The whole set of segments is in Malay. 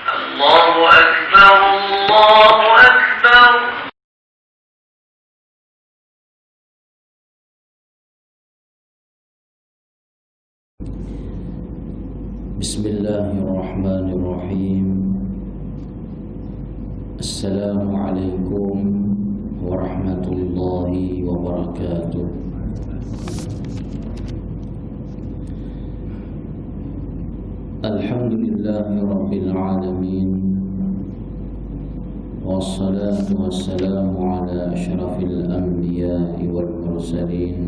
الله أكبر الله أكبر. بسم الله الرحمن الرحيم. السلام عليكم ورحمة الله وبركاته. الحمد لله رب العالمين، والصلاة والسلام على أشرف الأنبياء والمرسلين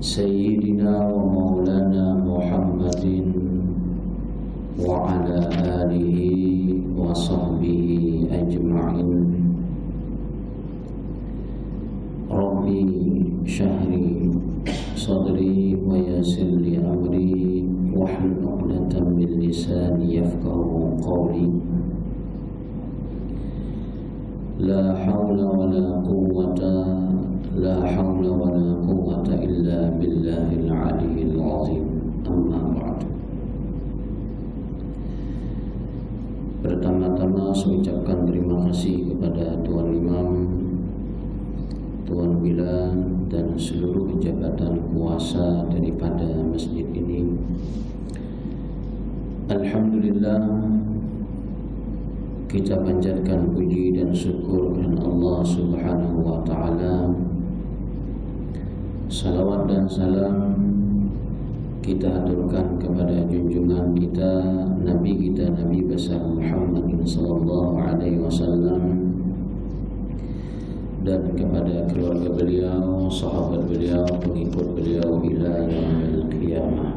سيدنا ومولانا محمد وعلى آله وصحبه أجمعين. ربي اشرح لي صدري ويسر لي أمري واحلل عقدة من لساني يفقهوا قولي. لا حول ولا قوة إلا بالله العلي العظيم. أما بعد. Pertama-tama saya ucapkan terima kasih kepada Tuan Imam, Tuan Bilal, dan seluruh jabatan kuasa daripada masjid ini. Alhamdulillah, kita panjatkan puji dan syukur kepada Allah Subhanahu wa Ta'ala. Salawat dan salam kita aturkan kepada junjungan kita, Nabi kita, Nabi besar Muhammad sallallahu alaihi wasallam, dan kepada keluarga beliau, sahabat beliau, pengikut beliau ila yaumil qiyamah.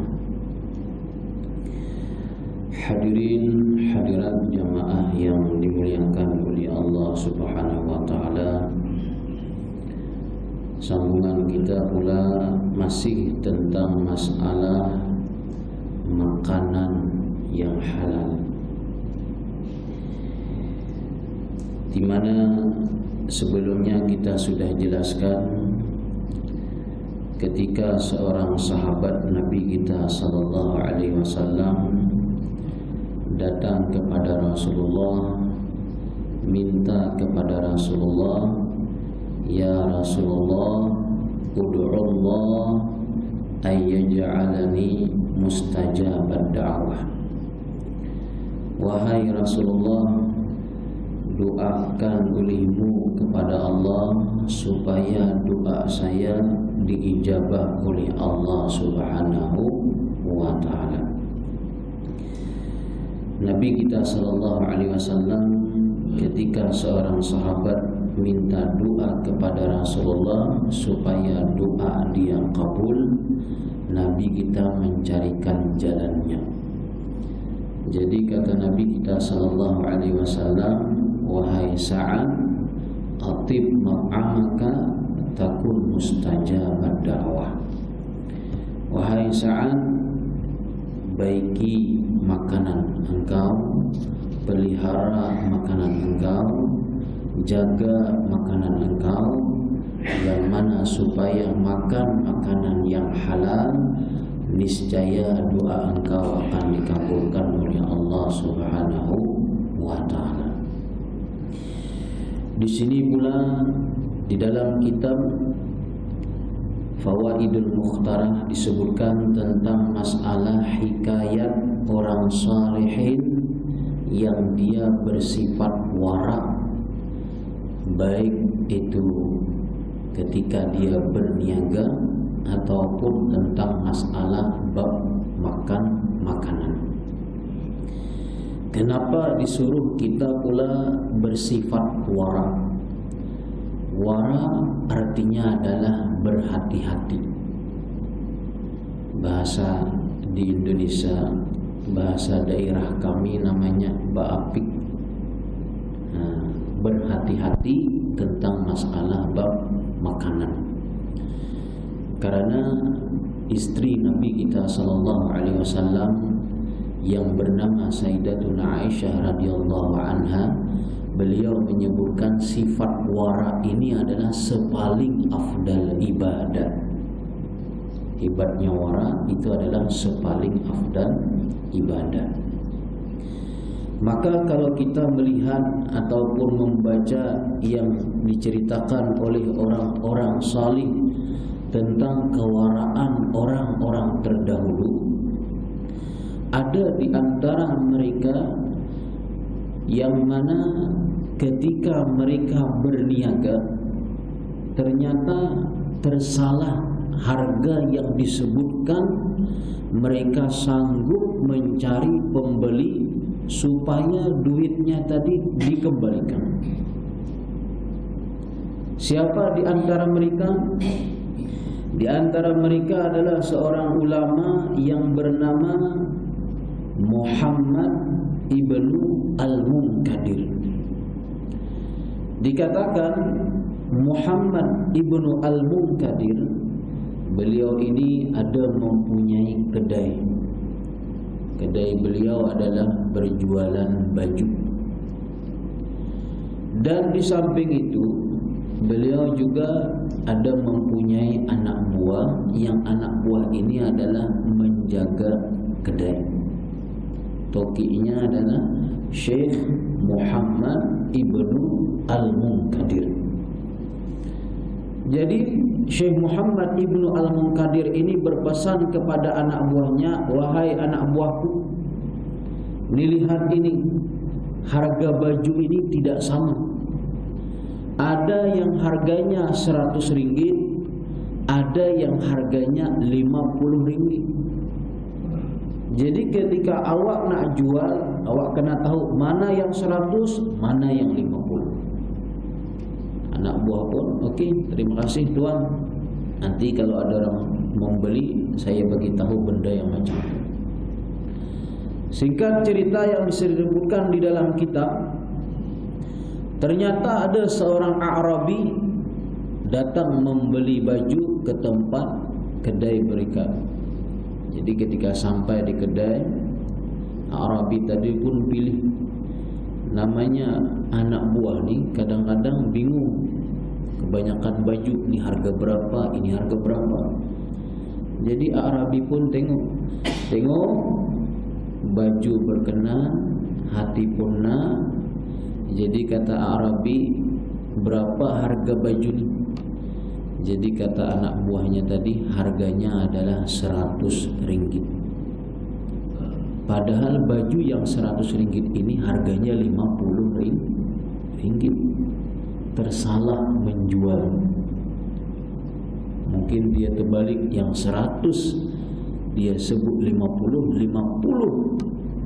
Hadirin hadirat jamaah yang dimuliakan oleh Allah Subhanahu wa Ta'ala, sambungan kita pula masih tentang masalah makanan yang halal, di mana sebelumnya kita sudah jelaskan ketika seorang sahabat Nabi kita sallallahu alaihi wasallam datang kepada Rasulullah, minta kepada Rasulullah, ya Rasulullah, ud'ullah ayyaj'alani mustajabad da'wah. Wahai Rasulullah, doakan olehmu kepada Allah supaya doa saya diijabah oleh Allah Subhanahu wa Ta'ala. Nabi kita sallallahu alaihi wasallam ketika seorang sahabat minta doa kepada Rasulullah supaya doa dia kabul, Nabi kita mencarikan jalannya. Jadi kata Nabi kita sallallahu alaihi wasallam, wahai Sa'ad, atib ma'amaka takun mustajabad da'wah. Wahai Sa'ad, baiki makanan engkau, pelihara makanan engkau, jaga makanan engkau, yang mana supaya makan makanan yang halal, niscaya doa engkau akan dikabulkan oleh Allah Subhanahu wa Ta'ala. Di sini pula di dalam kitab Fawaidul Mukhtarah disebutkan tentang masalah hikayat orang salihin yang dia bersifat wara', baik itu ketika dia berniaga ataupun tentang masalah bab makan makanan. Kenapa disuruh kita pula bersifat wara'? Wara' artinya adalah berhati-hati. Bahasa di Indonesia, bahasa daerah kami namanya ba'apik. Berhati-hati tentang masalah bab makanan. Karena istri Nabi kita sallallahu alaihi wasallam yang bernama Sayyidatuna Aisyah radhiyallahu anha, beliau menyebutkan sifat wara ini adalah sepaling afdal ibadah. Hebatnya wara itu adalah sepaling afdal ibadah. Maka kalau kita melihat ataupun membaca yang diceritakan oleh orang-orang salih tentang kewaraan orang-orang terdahulu, ada di antara mereka yang mana ketika mereka berniaga ternyata tersalah harga yang disebutkan, mereka sanggup mencari pembeli supaya duitnya tadi dikembalikan. Siapa di antara mereka? Di antara mereka adalah seorang ulama yang bernama Muhammad ibnu Al-Munkadir. Dikatakan Muhammad ibnu Al-Munkadir, beliau ini ada mempunyai kedai. Kedai beliau adalah berjualan baju. Dan di samping itu beliau juga ada mempunyai anak buah, yang anak buah ini adalah menjaga kedai. Tokinya adalah Syekh Muhammad ibnu Al-Munkadir. Jadi Syekh Muhammad ibnu Al-Munkadir ini berpesan kepada anak buahnya, wahai anak buahku, lihat ini, harga baju ini tidak sama. Ada yang harganya 100 ringgit, ada yang harganya 50 ringgit. Jadi ketika awak nak jual, awak kena tahu mana yang 100, mana yang 50. Anak buah pun, okey, terima kasih tuan. Nanti kalau ada orang membeli, saya bagi tahu benda yang macam itu. Singkat cerita yang disebutkan di dalam kitab, ternyata ada seorang Arabi datang membeli baju ke tempat kedai mereka. Jadi ketika sampai di kedai, Arabi tadi pun pilih. Namanya anak buah ni kadang-kadang bingung. Kebanyakan baju, ni harga berapa, ini harga berapa. Jadi Arabi pun tengok baju berkenan, hati pun nak. Jadi kata Arabi, berapa harga baju ni? Jadi kata anak buahnya tadi, harganya adalah 100 ringgit. Padahal baju yang 100 ringgit ini harganya 50 ringgit. Tersalah menjual. Mungkin dia terbalik, yang 100 dia sebut 50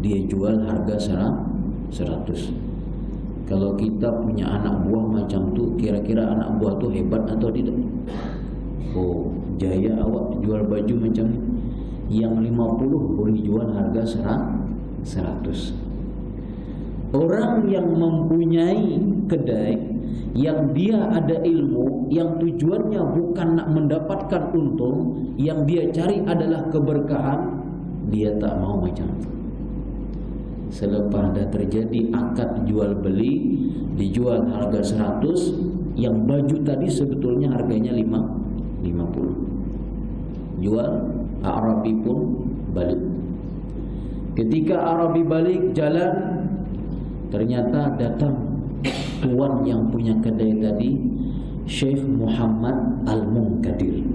dia jual harga 100. Kalau kita punya anak buah macam tu, kira-kira anak buah tu hebat atau tidak? Oh, jaya awak jual baju macam ni. Yang 50 boleh jual harga 100. Orang yang mempunyai kedai, yang dia ada ilmu, yang tujuannya bukan nak mendapatkan untung, yang dia cari adalah keberkahan, dia tak mau macam itu. Selepas dah terjadi akad jual beli, dijual harga 100, yang baju tadi sebetulnya harganya 50. Jual, Arabi pun balik. Ketika Arabi balik jalan, ternyata datang tuan yang punya kedai tadi, Syekh Muhammad Al-Munkadir.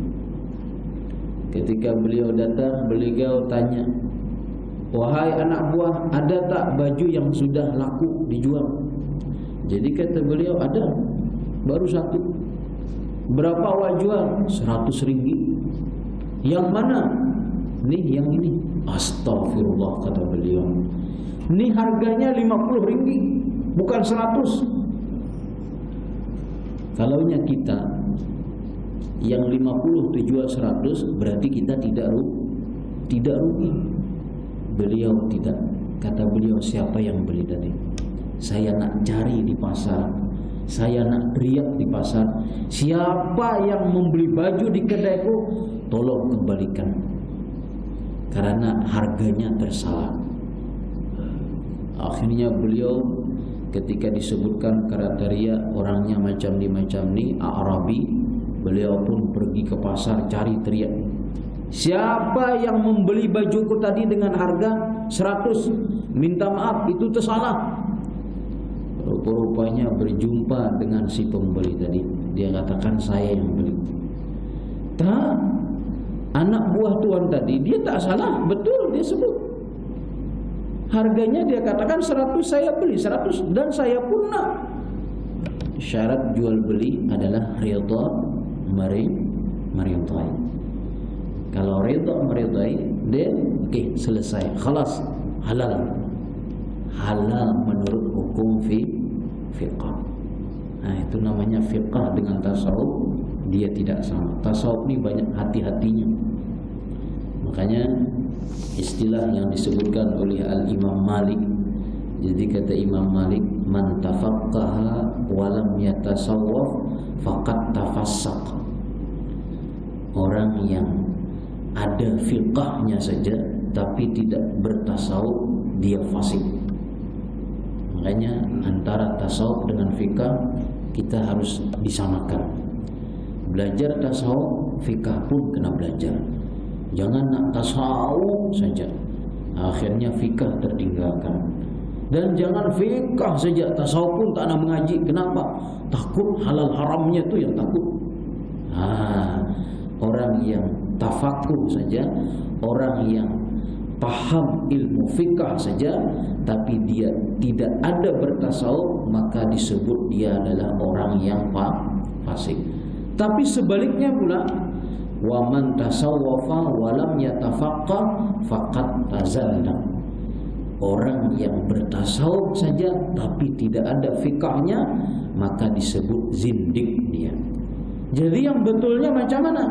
Ketika beliau datang, beliau tanya, wahai anak buah, ada tak baju yang sudah laku dijual? Jadi kata beliau, ada, baru satu. Berapa awak jual? 100 ringgit. Yang mana? Ni yang ini. Astagfirullah, kata beliau. Ni harganya 50 ringgit, bukan 100. Kalaunya kita yang 50 tu jual 100, berarti kita tidak rugi. Beliau tidak. Kata beliau, siapa yang beli tadi? Saya nak cari di pasar, saya nak teriak di pasar, siapa yang membeli baju di kedaiku, tolong kembalikan, karena harganya tersalah. Akhirnya beliau ketika disebutkan kriteria orangnya macam ni Arabi, beliau pun pergi ke pasar cari teriak, siapa yang membeli bajuku tadi dengan harga 100, minta maaf, itu tersalah. Rupa-rupanya berjumpa dengan si pembeli tadi, dia katakan saya yang beli. Tak, anak buah tuan tadi dia tak salah, betul dia sebut. Harganya dia katakan 100, saya beli 100 dan saya pun nak. Syarat jual beli adalah ridha meridai. Kalau ridha meridai, dia okey, selesai, khalas, halal. Halal menurut hukum fiqh. Nah, itu namanya fiqh dengan tasawuf, dia tidak sama. Tasawuf ni banyak hati-hatinya. Makanya istilah yang disebutkan oleh Al-Imam Malik. Jadi kata Imam Malik, man tafaqqaha wa lam yatasawwaf faqad tafassaq. Orang yang ada fiqhnya saja tapi tidak bertasawuf, dia fasik. Makanya antara tasawuf dengan fikah kita harus disamakan. Belajar tasawuf, fikah pun kena belajar. Jangan nak tasawuf saja, akhirnya fikah tertinggalkan. Dan jangan fikah saja, tasawuf pun tak nak mengaji. Kenapa? Takut halal haramnya tu yang takut. Orang yang tafakuh saja, orang yang paham ilmu fikah saja tapi dia tidak ada bertasawuf, maka disebut dia adalah orang yang fasik. Tapi sebaliknya pula, wa man tasawwafa wa lam yatafaqqah faqad tazandaq. Orang yang bertasawuf saja tapi tidak ada fikahnya, maka disebut zindik dia. Jadi yang betulnya macam mana?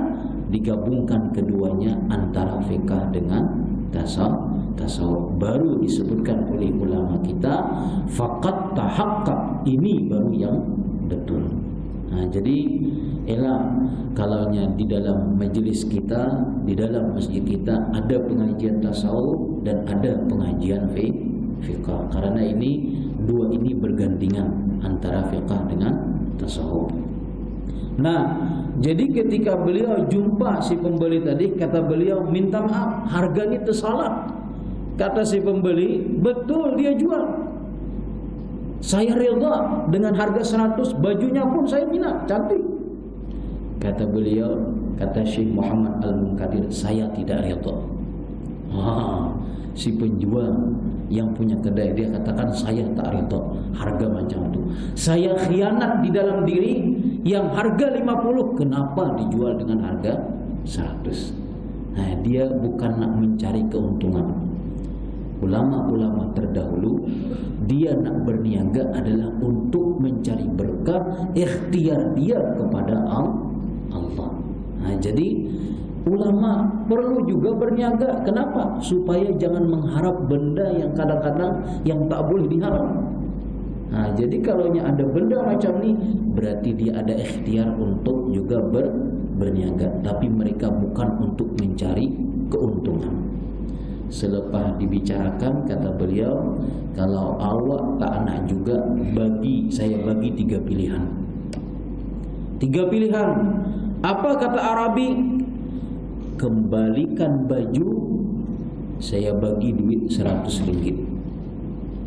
Digabungkan keduanya antara fikah dengan tasawuf. Baru disebutkan oleh ulama kita faqad tahaqqaq, ini baru yang betul. Jadi kalaunya di dalam majlis kita, di dalam masjid kita ada pengajian tasawuf dan ada pengajian fiqh. Karena ini dua ini bergandengan antara fiqh dengan tasawuf. Jadi ketika beliau jumpa si pembeli tadi, kata beliau minta maaf, harganya tersalah. Kata si pembeli, betul dia jual, saya reda dengan harga 100, bajunya pun saya minat, cantik. Kata beliau, kata Syekh Muhammad Al-Munkadir, saya tidak reda. Si penjual yang punya kedai, dia katakan saya tak reda harga macam itu. Saya khianat di dalam diri, yang harga 50 kenapa dijual dengan harga 100? Dia bukan nak mencari keuntungan. Ulama-ulama terdahulu, dia nak berniaga adalah untuk mencari berkah, ikhtiar dia kepada Allah. Jadi ulama perlu juga berniaga. Kenapa? Supaya jangan mengharap benda yang kadang-kadang yang tak boleh diharap. Jadi kalaunya ada benda macam ni, berarti dia ada ikhtiar untuk juga berniaga. Tapi mereka bukan untuk mencari keuntungan. Selepas dibicarakan, kata beliau, kalau awak tak nak juga, saya bagi 3 pilihan. 3 pilihan. Apa kata Arabi? Kembalikan baju, saya bagi duit 100 ringgit.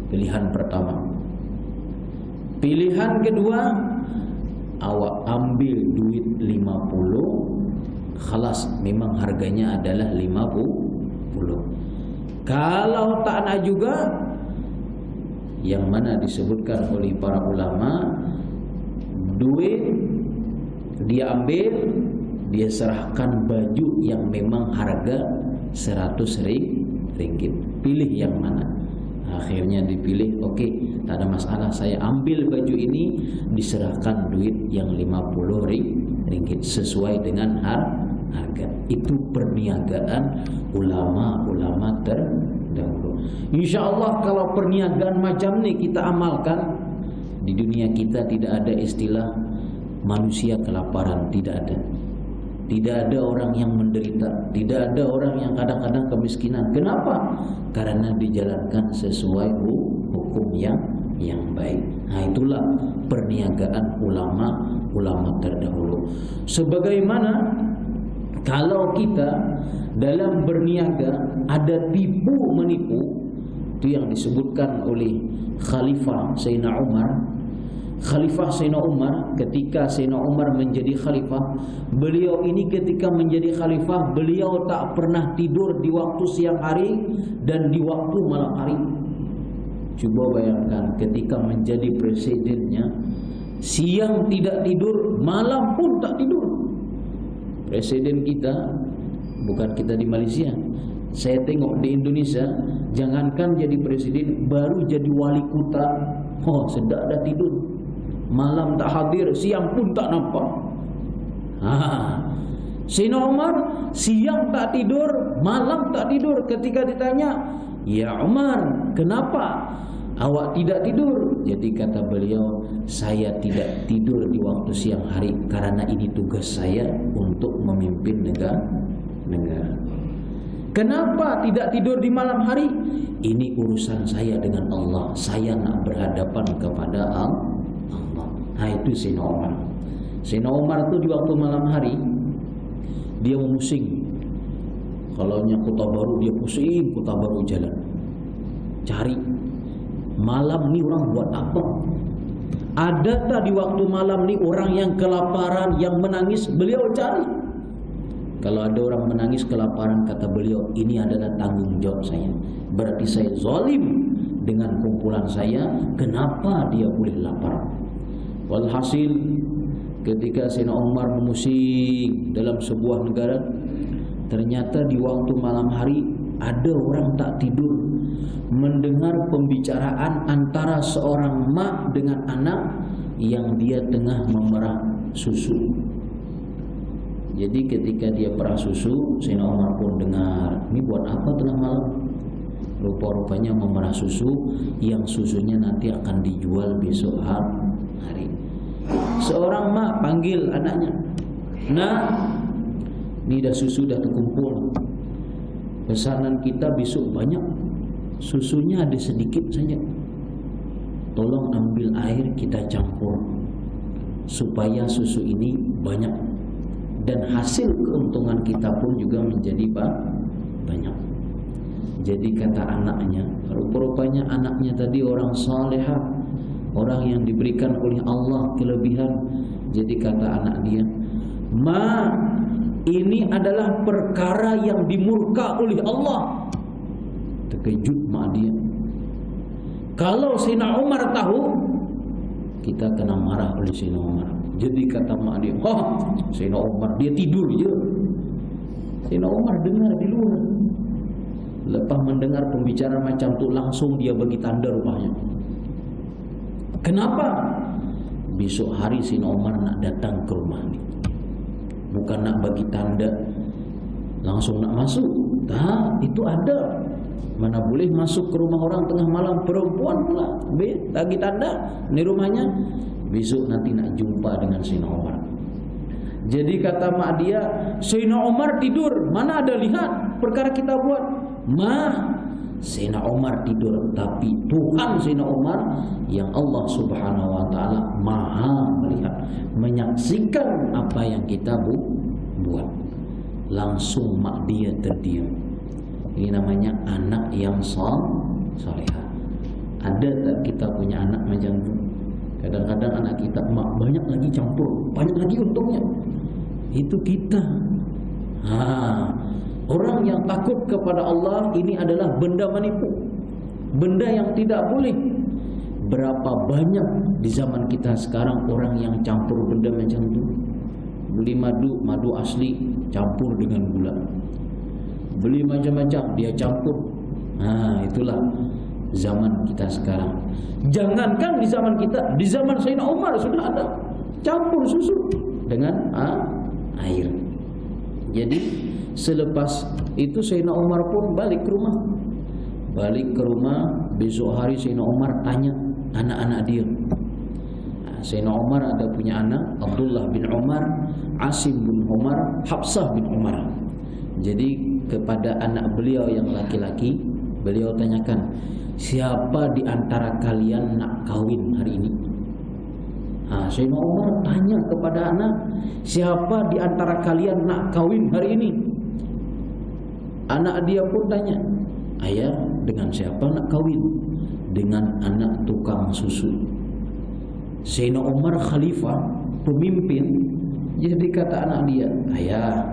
Pilihan pertama. Pilihan kedua, awak ambil duit 50, khalas, memang harganya adalah 50. Kalau tak nak juga, yang mana disebutkan oleh para ulama, duit dia ambil, dia serahkan baju yang memang harga 100 ringgit. Pilih yang mana? Akhirnya dipilih, okey, tak ada masalah, saya ambil baju ini, diserahkan duit yang 50 ringgit sesuai dengan harga. Itu perniagaan ulama-ulama terdahulu. InsyaAllah kalau perniagaan macam ni kita amalkan, di dunia kita tidak ada istilah manusia kelaparan, tidak ada. Tidak ada orang yang menderita, tidak ada orang yang kadang-kadang kemiskinan. Kenapa? Karena dijalankan sesuai hukum yang baik. Itulah perniagaan ulama terdahulu. Sebagaimana kalau kita dalam berniaga ada tipu menipu. Itu yang disebutkan oleh Khalifah Sayyidina Umar. Khalifah Sayyidina Umar, ketika Sayyidina Umar menjadi khalifah, beliau ini ketika menjadi khalifah, beliau tak pernah tidur di waktu siang hari dan di waktu malam hari. Coba bayangkan ketika menjadi presidennya, siang tidak tidur, malam pun tak tidur. Presiden kita, bukan kita di Malaysia, saya tengok di Indonesia, jangankan jadi presiden, baru jadi wali kota, sedap dah tidur. Malam tak hadir, siang pun tak nampak. Sayyidina Umar siang tak tidur, malam tak tidur. Ketika ditanya, "Ya Umar, kenapa awak tidak tidur?" Jadi kata beliau, "Saya tidak tidur di waktu siang hari karena ini tugas saya untuk memimpin negara. Kenapa tidak tidur di malam hari? Ini urusan saya dengan Allah. Saya nak berhadapan kepada Allah." Itu Sayyidina Umar. Sayyidina Umar tu di waktu malam hari dia memusing. Kalau Kota Baru dia pusing, Kota Baru jalan cari malam ni orang buat apa. Ada tak di waktu malam ni orang yang kelaparan, yang menangis, beliau cari. Kalau ada orang menangis kelaparan, kata beliau, ini adalah tanggung jawab saya. Berarti saya zalim dengan kumpulan saya. Kenapa dia boleh lapar? Walhasil ketika Sayyidina Umar memusing dalam sebuah negara, ternyata di waktu malam hari ada orang tak tidur mendengar pembicaraan antara seorang mak dengan anak yang dia tengah memerah susu. Jadi ketika dia perah susu, Sayyidina Umar pun dengar, ini buat apa tengah malam? Rupa-rupanya memerah susu, yang susunya nanti akan dijual besok hari. Seorang mak panggil anaknya, "Nak, ni dah susu dah terkumpul. Pesanan kita besok banyak. Susunya ada sedikit saja. Tolong ambil air kita campur supaya susu ini banyak dan hasil keuntungan kita pun juga menjadi banyak." Jadi kata anaknya, rupa-rupanya anaknya tadi orang salihah, orang yang diberikan oleh Allah kelebihan. Jadi kata anak dia, "Ma, ini adalah perkara yang dimurka oleh Allah." Terkejut mak dia. Kalau Sayyidina Umar tahu, kita kena marah oleh Sayyidina Umar. Jadi kata mak dia, Sayyidina Umar dia tidur je. Sayyidina Umar dengar di luar. Lepas mendengar pembicaraan macam tu, langsung dia bagi tanda rumahnya. Kenapa? Besok hari Sayyidina Umar nak datang ke rumah ni. Bukan nak bagi tanda langsung nak masuk. Itu ada. Mana boleh masuk ke rumah orang tengah malam, perempuan pula. Bagi tanda ni rumahnya. Besok nanti nak jumpa dengan Sayyidina Umar. Jadi kata mak dia, Sayyidina Umar tidur, mana ada lihat perkara kita buat. Ma, Sayyidina Umar tidur, tapi Tuhan Sayyidina Umar yang Allah Subhanahu wa taala Maha melihat, menyaksikan apa yang kita buat. Langsung mak dia terdiam. Ini namanya anak yang salihah. Ada tak kita punya anak macam tu? Kadang-kadang anak kita, mak banyak lagi campur, banyak lagi untungnya. Itu kita. Orang yang takut kepada Allah ini adalah benda menipu, benda yang tidak boleh. Berapa banyak di zaman kita sekarang orang yang campur benda macam tu. Beli madu asli campur dengan gula. Beli macam-macam dia campur. Itulah zaman kita sekarang. Jangankan di zaman kita, di zaman Sayyidina Umar sudah ada campur susu dengan air. Jadi selepas itu Sayyidina Umar pun balik ke rumah. Besok hari Sayyidina Umar tanya anak-anak dia. Sayyidina Umar ada punya anak, Abdullah bin Umar, Asim bin Umar, Hafsah bin Umar. Jadi kepada anak beliau yang laki-laki, beliau tanyakan, siapa di antara kalian nak kahwin hari ini? Sayyidina Umar tanya kepada anak, siapa di antara kalian nak kahwin hari ini? Anak dia pun tanya, ayah dengan siapa nak kawin? Dengan anak tukang susu. Sayyidina Umar khalifah, pemimpin. Jadi kata anak dia, ayah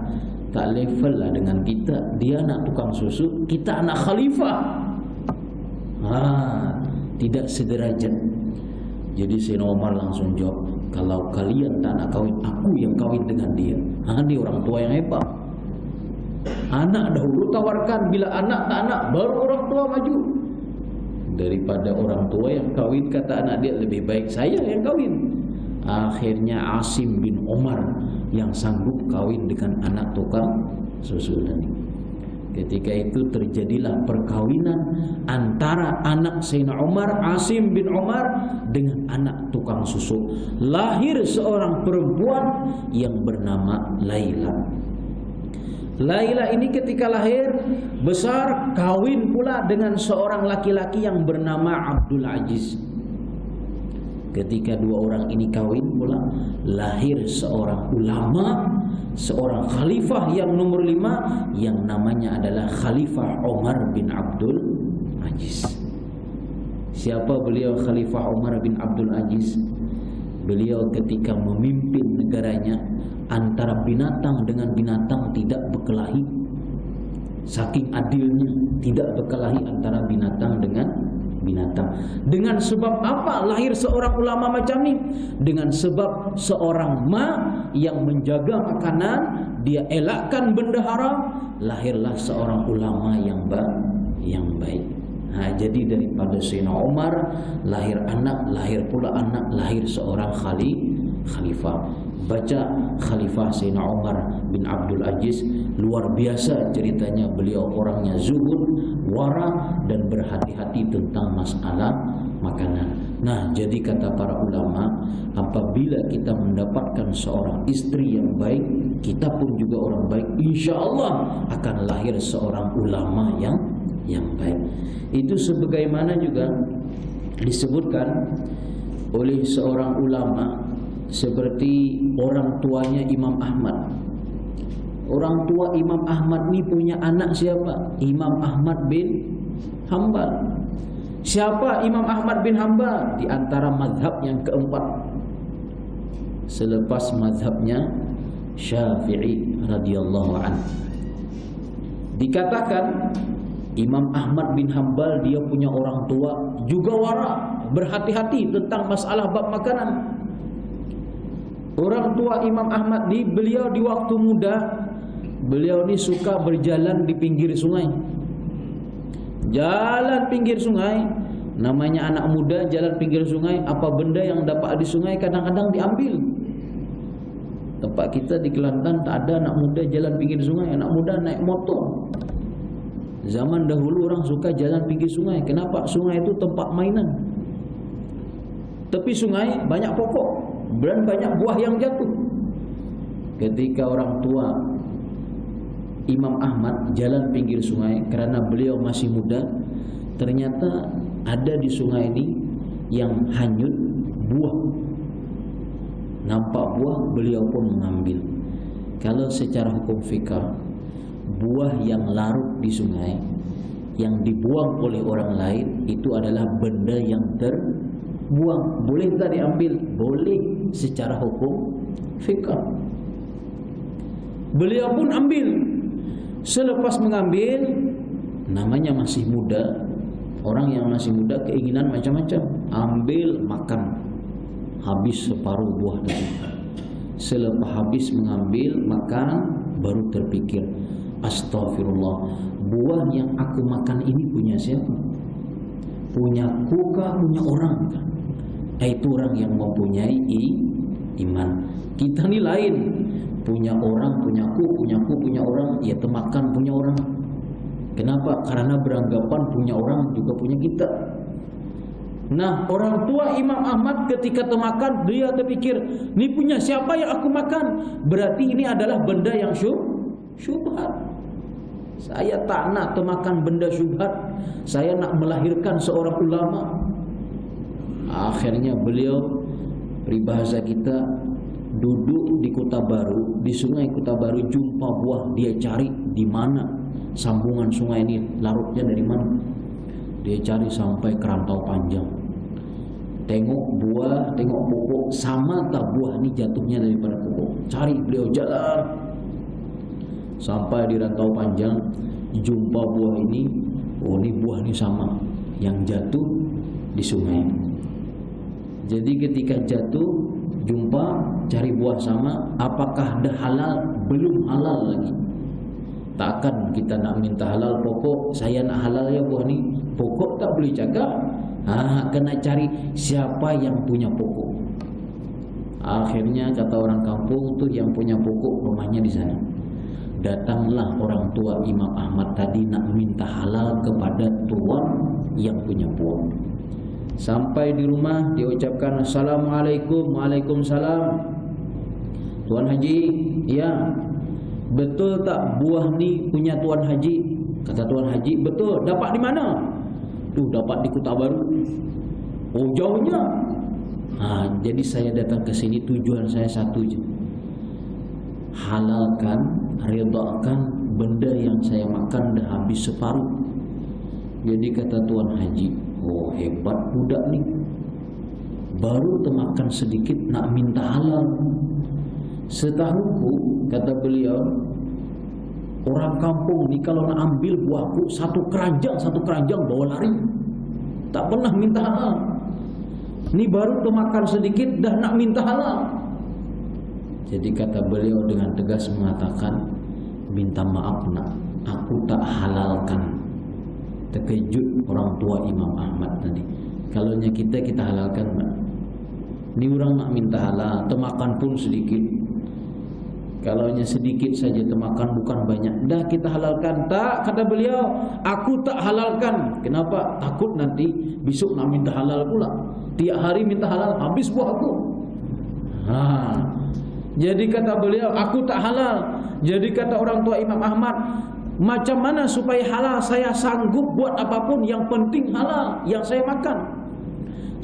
tak level lah dengan kita. Dia anak tukang susu, kita anak khalifah. Tidak sederajat. Jadi Sayyidina Umar langsung jawab, kalau kalian tak nak kawin, aku yang kawin dengan dia. Dia orang tua yang hebat. Anak dahulu tawarkan, bila anak tak nak, baru orang tua maju. Daripada orang tua yang kawin, kata anak dia, lebih baik saya yang kawin. Akhirnya Asim bin Umar yang sanggup kawin dengan anak tukang susu tadi. Ketika itu terjadilah perkawinan antara anak Sayyidina Umar, Asim bin Umar, dengan anak tukang susu. Lahir seorang perempuan yang bernama Laila. Laila ini ketika lahir besar, kawin pula dengan seorang laki-laki yang bernama Abdul Aziz. Ketika dua orang ini kawin pula, lahir seorang ulama, seorang khalifah yang nomor 5, yang namanya adalah Khalifah Umar bin Abdul Aziz. Siapa beliau Khalifah Umar bin Abdul Aziz? Beliau ketika memimpin negaranya, antara binatang dengan binatang tidak berkelahi. Saking adilnya, tidak berkelahi antara binatang dengan binatang. Dengan sebab apa lahir seorang ulama macam ni? Dengan sebab seorang yang menjaga makanan, dia elakkan benda haram, lahirlah seorang ulama yang baik. Jadi daripada Sayyidina Umar lahir anak, lahir pula anak, lahir seorang khalifah. Baca Khalifah Sayyidina Umar bin Abdul Aziz, luar biasa ceritanya. Beliau orangnya zuhud, wara, dan berhati-hati tentang masalah makanan. Jadi kata para ulama, apabila kita mendapatkan seorang istri yang baik, kita pun juga orang baik, insya Allah akan lahir seorang ulama yang baik. Itu sebagaimana juga disebutkan oleh seorang ulama, seperti orang tuanya Imam Ahmad. Orang tua Imam Ahmad ni punya anak siapa? Imam Ahmad bin Hanbal. Siapa Imam Ahmad bin Hanbal? Di antara mazhab yang keempat, selepas mazhabnya Syafi'i radhiyallahu anhu. Dikatakan Imam Ahmad bin Hanbal dia punya orang tua juga wara, berhati-hati tentang masalah bab makanan. Orang tua Imam Ahmad ni, beliau di waktu muda, beliau ni suka berjalan di pinggir sungai. Jalan pinggir sungai, namanya anak muda jalan pinggir sungai, apa benda yang dapat di sungai kadang-kadang diambil. Tempat kita di Kelantan tak ada anak muda jalan pinggir sungai, anak muda naik motor. Zaman dahulu orang suka jalan pinggir sungai. Kenapa? Sungai itu tempat mainan. Tepi sungai banyak pokok dan banyak buah yang jatuh. Ketika orang tua Imam Ahmad jalan pinggir sungai, kerana beliau masih muda, ternyata ada di sungai ini yang hanyut buah. Nampak buah, beliau pun mengambil. Kalau secara hukum fikih, buah yang larut di sungai, yang dibuang oleh orang lain, itu adalah benda yang terbuang. Boleh tak diambil? Boleh secara hukum fikih. Beliau pun ambil. Selepas mengambil, namanya masih muda, orang yang masih muda keinginan macam-macam. Ambil, makan, habis separuh buah tadi. Selepas habis mengambil, makan, baru terpikir, astagfirullah, buah yang aku makan ini punya siapa? Punya ku kah, punya orang kah? Itu orang yang mempunyai iman. Kita ni lain, punya orang, punya ku, punya orang, ya temakan punya orang. Kenapa? Karena beranggapan punya orang juga punya kita. Nah, orang tua Imam Ahmad ketika temakan, dia terpikir, ni punya siapa yang aku makan? Berarti ini adalah benda yang syubhat. Saya tak nak temakan benda syubhat. Saya nak melahirkan seorang ulama. Akhirnya beliau, peribahasa kita, duduk di Kota Baru, di sungai Kota Baru, jumpa buah, dia cari di mana sambungan sungai ini, larutnya dari mana. Dia cari sampai ke Rantau Panjang, tengok buah, tengok pokok, sama tak buah ini jatuhnya daripada pokok. Cari, beliau jalan sampai di Rantau Panjang, jumpa buah ini. Oh, ini buah ini sama yang jatuh di sungai. Jadi ketika jatuh, jumpa, cari buah sama, apakah dah halal? Belum halal lagi. Takkan kita nak minta halal pokok, saya nak halal ya buah ni. Pokok tak boleh cakap. Kena cari siapa yang punya pokok. Akhirnya kata orang kampung tu, yang punya pokok rumahnya di sana. Datanglah orang tua Imam Ahmad tadi nak minta halal kepada tuan yang punya buah. Sampai di rumah dia ucapkan Assalamualaikum. Waalaikumsalam. Tuan Haji, ya, betul tak buah ni punya Tuan Haji? Kata Tuan Haji, betul. Dapat di mana? Dapat di Kota Baru. Oh, jauhnya. Jadi saya datang ke sini, tujuan saya satu je, halalkan, redakan benda yang saya makan dah habis separuh. Jadi kata Tuan Haji, oh hebat budak ni, baru termakan sedikit nak minta halal. Setahuku, kata beliau, orang kampung ni kalau nak ambil buahku satu keranjang bawa lari, tak pernah minta halal. Ni baru termakan sedikit dah nak minta halal. Jadi kata beliau dengan tegas mengatakan, minta maaf nak, aku tak halalkan. Terkejut orang tua Imam Ahmad tadi. Kalaunya kita halalkan, nak. Ni orang nak minta halal, termakan pun sedikit. Kalaunya sedikit saja termakan, bukan banyak, dah kita halalkan. Tak, kata beliau, aku tak halalkan. Kenapa? Takut nanti besok nak minta halal pula. Tiap hari minta halal, habis buah aku. Jadi kata beliau, aku tak halal. Jadi kata orang tua Imam Ahmad, macam mana supaya halal? Saya sanggup buat apapun, yang penting halal yang saya makan.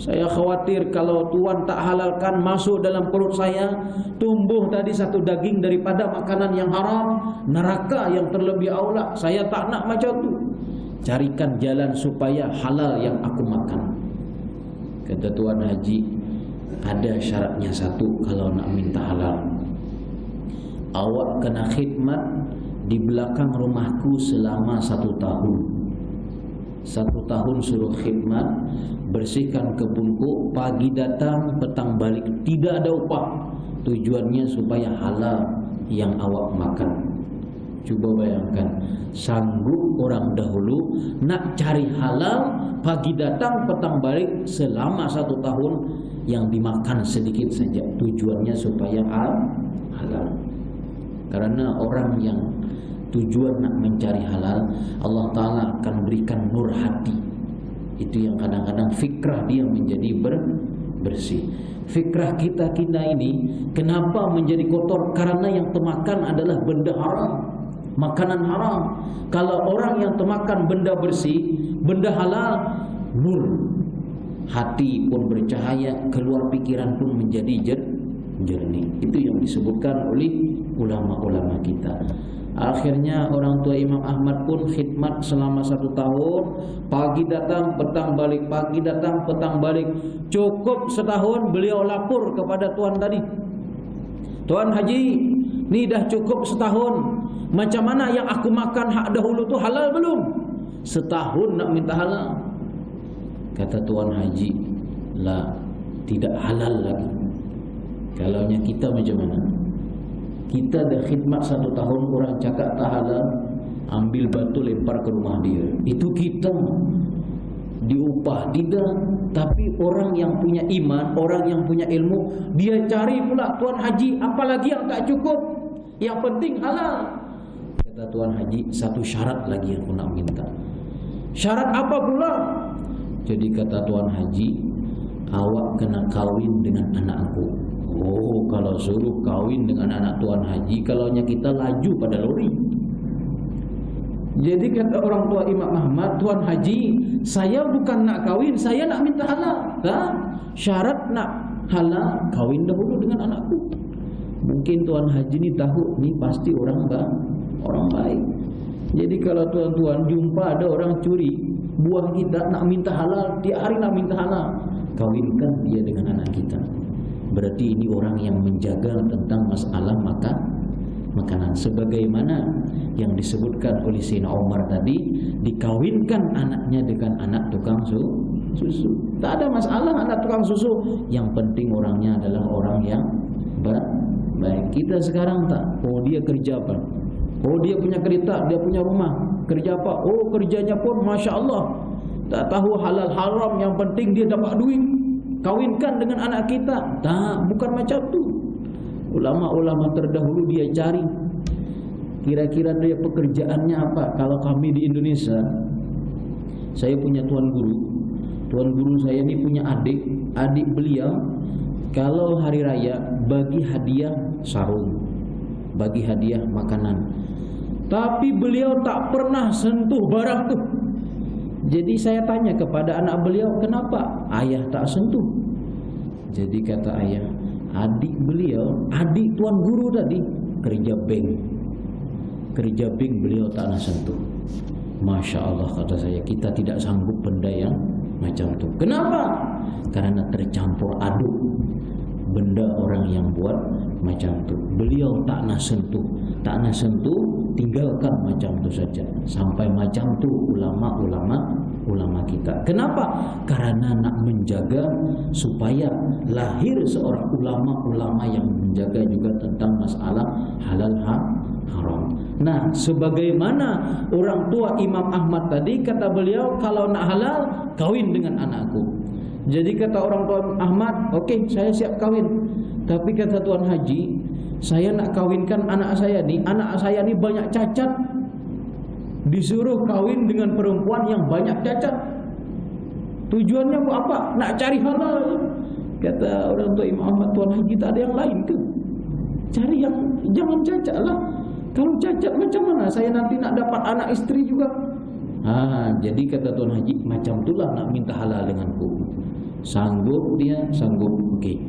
Saya khawatir kalau tuan tak halalkan, masuk dalam perut saya, tumbuh tadi satu daging daripada makanan yang haram, neraka yang terlebih aula. Saya tak nak macam tu. Carikan jalan supaya halal yang aku makan. Kata Tuan Haji, ada syaratnya satu kalau nak minta halal. Awak kena khidmat di belakang rumahku selama 1 tahun. 1 tahun suruh khidmat, bersihkan kebunku, pagi datang, petang balik, tidak ada upah. Tujuannya supaya halal yang awak makan. Cuba bayangkan, sanggup orang dahulu nak cari halal, pagi datang, petang balik, selama 1 tahun, yang dimakan sedikit saja. Tujuannya supaya halal. Karena orang yang tujuan nak mencari halal, Allah Ta'ala akan berikan nur hati. Itu yang kadang-kadang fikrah dia menjadi bersih. Fikrah kita ini kenapa menjadi kotor? Karena yang termakan adalah benda haram, makanan haram. Kalau orang yang termakan benda bersih, benda halal, nur, hati pun bercahaya, keluar pikiran pun menjadi jernih. Itu yang disebutkan oleh ulama-ulama kita. Akhirnya orang tua Imam Ahmad pun khidmat selama 1 tahun, pagi datang, petang balik, pagi datang, petang balik. Cukup setahun, beliau lapor kepada tuan tadi, Tuan Haji, ni dah cukup setahun, macam mana yang aku makan hak dahulu tu halal belum? Setahun nak minta halal. Kata Tuan Haji, lah, tidak halal lagi. Kalaunya kita macam mana? Kita dah khidmat 1 tahun, orang cakap tak halal, ambil batu lempar ke rumah dia. Itu kita diupah tidak. Tapi orang yang punya iman, orang yang punya ilmu, dia cari pula, Tuan Haji, apalagi yang tak cukup, yang penting halal. Kata Tuan Haji, satu syarat lagi yang aku nak minta. Syarat apa pula? Jadi kata Tuan Haji, awak kena kahwin dengan anakku. Oh, kalau suruh kahwin dengan anak Tuan Haji, kalaunya kita laju pada lori. Jadi kata orang tua Imam Ahmad, Tuan Haji, saya bukan nak kahwin, saya nak minta halal. Syarat nak halal, kahwin dahulu dengan anakku. Mungkin Tuan Haji ni tahu ni pasti orang baik. Jadi kalau tuan-tuan jumpa ada orang curi buah kita, nak minta halal, tiap hari nak minta halal, kawinkan dia dengan anak kita. Berarti ini orang yang menjaga tentang masalah makanan. Sebagaimana yang disebutkan oleh Sayyidina Umar tadi, dikawinkan anaknya dengan anak tukang susu. Tak ada masalah anak tukang susu. Yang penting orangnya adalah orang yang baik. Kita sekarang tak. Oh, dia kerja apa? Oh, dia punya kereta, dia punya rumah. Kerja apa? Oh, kerjanya pun Masya Allah. Tak tahu halal haram, yang penting dia dapat duit. Kawinkan dengan anak kita. Tak, bukan macam tu. Ulama-ulama terdahulu dia cari kira-kira dia pekerjaannya apa. Kalau kami di Indonesia, saya punya tuan guru saya ni punya adik beliau kalau hari raya bagi hadiah sarung, bagi hadiah makanan, tapi beliau tak pernah sentuh barang tu. Jadi saya tanya kepada anak beliau, kenapa ayah tak sentuh? Jadi kata ayah, adik tuan guru tadi kerja bank beliau tak nak sentuh. Masya Allah, kata saya, kita tidak sanggup benda yang macam tu. Kenapa? Karena tercampur aduk benda orang yang buat macam tu. Beliau tak nak sentuh, tinggalkan macam tu saja. Sampai macam tu ulama kita. Kenapa? Karena nak menjaga supaya lahir seorang ulama yang menjaga juga tentang masalah halal haram. Nah, sebagaimana orang tua Imam Ahmad tadi, kata beliau, kalau nak halal kawin dengan anakku. Jadi kata orang tua Ahmad, okey, saya siap kawin. Tapi kata Tuan Haji, saya nak kawinkan anak saya ni banyak cacat. Disuruh kawin dengan perempuan yang banyak cacat. Tujuannya buat apa? Nak cari halal. Kata orang tua Imam Ahmad, Tuan Haji, tak ada yang lain ke? Cari yang jangan cacat lah. Kalau cacat macam mana saya nanti nak dapat anak isteri juga? Jadi kata Tuan Haji, macam itulah nak minta halal denganku. Sanggup dia, sanggup. Okey.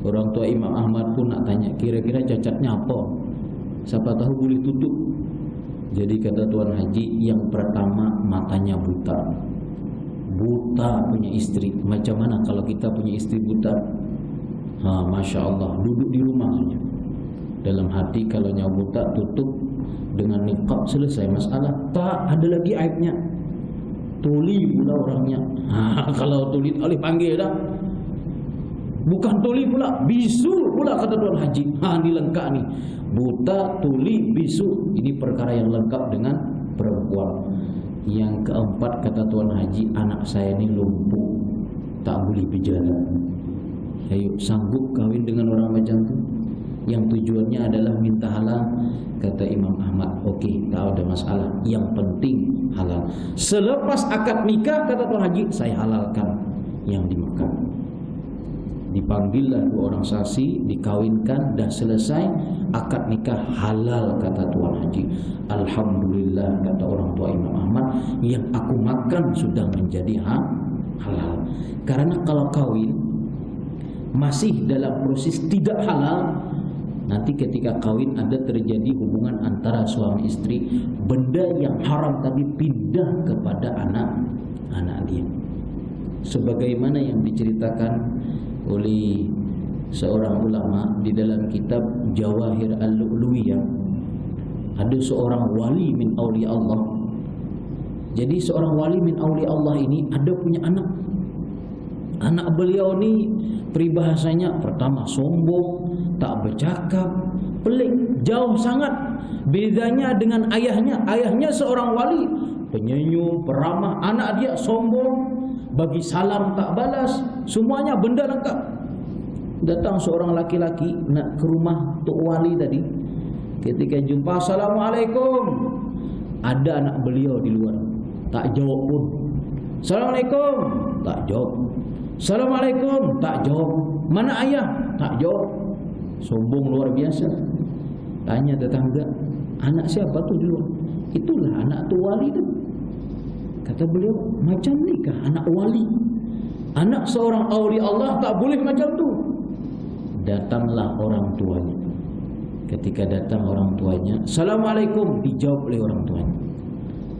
Orang tua Imam Ahmad pun nak tanya, kira-kira cacatnya apa? Siapa tahu boleh tutup. Jadi kata Tuan Haji, yang pertama matanya buta. Buta punya istri. Macam mana kalau kita punya istri buta? Masya Allah, duduk di rumah saja. Dalam hati kalau nyawa buta, tutup dengan niqab, selesai masalah. Tak ada lagi aibnya. Tuli pula orangnya. Kalau tuli tak boleh panggil dah. Bukan tuli pula, bisu pula kata Tuan Haji. Ini lengkap ni. Buta, tuli, bisu. Ini perkara yang lengkap dengan perempuan. Yang keempat kata Tuan Haji, anak saya ni lumpuh, tak boleh berjalan. Ayo, sanggup kahwin dengan orang macam tu? Yang tujuannya adalah minta halal. Kata Imam Ahmad, okey, tak ada masalah, yang penting halal. Selepas akad nikah, kata Tuan Haji, saya halalkan yang dimakan. Dipanggillah dua orang saksi, dikawinkan, dah selesai akad nikah, halal kata Tuan Haji. Alhamdulillah kata orang tua Imam Ahmad, yang aku makan sudah menjadi halal. Karena kalau kawin masih dalam proses tidak halal, nanti ketika kawin ada terjadi hubungan antara suami istri, benda yang haram tadi pindah kepada anak dia. Sebagaimana yang diceritakan oleh seorang ulama di dalam kitab Jawahir Al-Lu'lu'iyah, ada seorang wali min awliya Allah. Jadi seorang wali min awliya Allah ini ada punya anak. Anak beliau ni peribahasanya, pertama sombong, tak bercakap, pelik, jauh sangat bedanya dengan ayahnya. Ayahnya seorang wali, penyenyum, peramah. Anak dia sombong, bagi salam tak balas, semuanya benda lengkap. Datang seorang laki-laki nak ke rumah Tok Wali tadi. Ketika jumpa, Assalamualaikum. Ada anak beliau di luar, tak jawab pun. Assalamualaikum, tak jawab. Assalamualaikum, tak jawab. Mana ayah? Tak jawab. Sombong luar biasa. Tanya tetangga, anak siapa tu di luar? Itulah anak Tok Wali tu. Kata beliau, macam ni kah anak wali? Anak seorang awliya Allah tak boleh macam tu. Datanglah orang tuanya. Ketika datang orang tuanya, Assalamualaikum, dijawab oleh orang tuanya.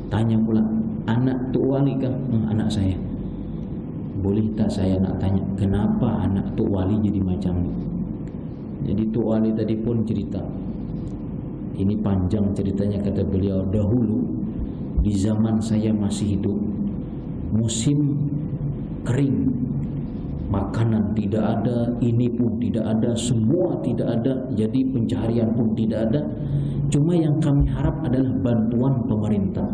Tanya pula, anak Tuk Wali kah? Anak saya. Boleh tak saya nak tanya, kenapa anak Tuk Wali jadi macam ni? Jadi Tuk Wali tadi pun cerita. Ini panjang ceritanya, kata beliau. Dahulu di zaman saya masih hidup, musim kering, makanan tidak ada, ini pun tidak ada, semua tidak ada, jadi pencaharian pun tidak ada. Cuma yang kami harap adalah bantuan pemerintah.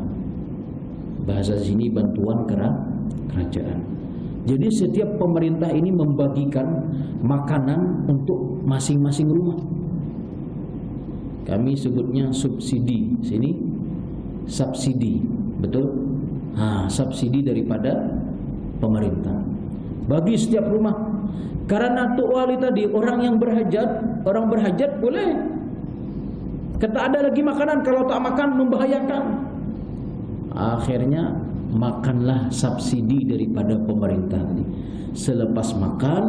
Bahasa sini bantuan kerajaan. Jadi setiap pemerintah ini membagikan makanan untuk masing-masing rumah. Kami sebutnya subsidi. Sini subsidi, betul? Subsidi daripada pemerintah bagi setiap rumah. Karena Tuk Wali tadi orang yang berhajat boleh. Kata ada lagi makanan, kalau tak makan membahayakan. Akhirnya makanlah subsidi daripada pemerintah tadi. Selepas makan,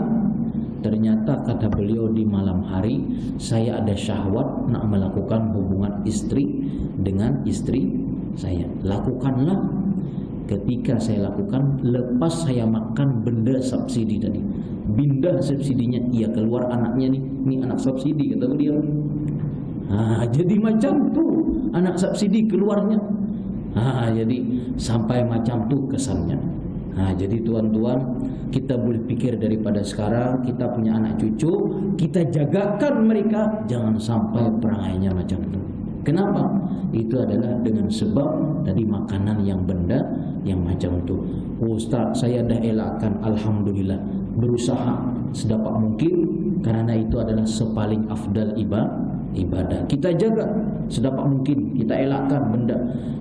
ternyata kata beliau di malam hari saya ada syahwat nak melakukan hubungan istri dengan istri saya. Lakukanlah. Ketika saya lakukan, lepas saya makan benda subsidi tadi, pindah subsidinya, ia keluar anaknya nih, ini anak subsidi kata beliau. Jadi macam tu anak subsidi keluarnya. Jadi sampai macam tu kesannya. Jadi tuan-tuan, kita boleh fikir daripada sekarang, kita punya anak cucu, kita jagakan mereka jangan sampai perangainya macam tu. Kenapa? Itu adalah dengan sebab tadi makanan yang benda yang macam tu. Ustaz, saya dah elakkan, alhamdulillah, berusaha sedapat mungkin, karena itu adalah sepaling afdal ibadah. Kita jaga sedapat mungkin, kita elakkan benda.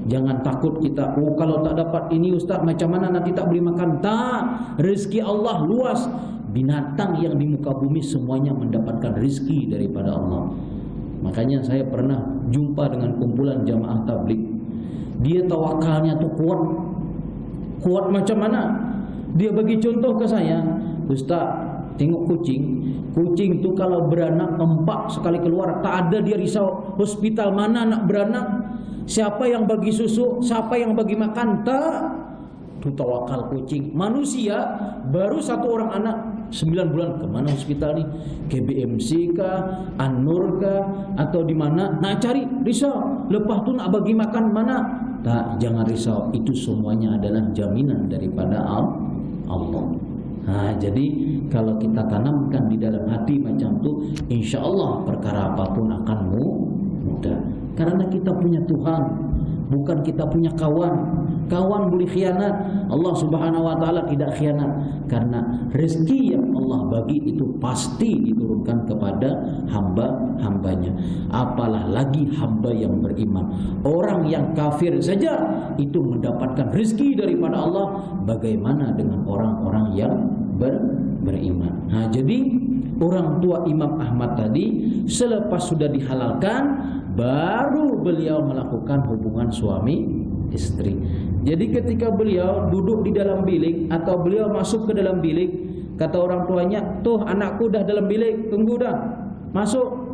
Jangan takut kita, kalau tak dapat ini Ustaz, macam mana nanti tak boleh makan. Tak, rezeki Allah luas. Binatang yang di muka bumi semuanya mendapatkan rezeki daripada Allah. Makanya saya pernah jumpa dengan kumpulan jamaah tabligh. Dia tawakalnya tu kuat macam mana? Dia bagi contoh ke saya, Ustaz, tengok kucing tu kalau beranak 4 sekali keluar, tak ada dia risau hospital mana nak beranak, siapa yang bagi susu, siapa yang bagi makan. Tak, tu tawakal kucing. Manusia baru 1 orang anak 9 bulan, kemana hospital ni? KBMC kah, An-Nur kah, atau di mana? Nak cari, risau. Lepas tu nak bagi makan mana? Tak, jangan risau. Itu semuanya adalah jaminan daripada Allah. Jadi kalau kita tanamkan di dalam hati macam tu, insya Allah perkara apapun akan mudah. Karena kita punya Tuhan, bukan kita punya kawan. Kawan boleh khianat, Allah Subhanahu wa taala tidak khianat. Karena rezeki yang Allah bagi itu pasti diturunkan kepada hamba-hambanya. Apalah lagi hamba yang beriman. Orang yang kafir saja itu mendapatkan rezeki daripada Allah, bagaimana dengan orang-orang yang beriman. Jadi orang tua Imam Ahmad tadi selepas sudah dihalalkan, baru beliau melakukan hubungan suami istri. Jadi ketika beliau duduk di dalam bilik atau beliau masuk ke dalam bilik, kata orang tuanya, tuh anakku dah dalam bilik, tunggu dah, masuk.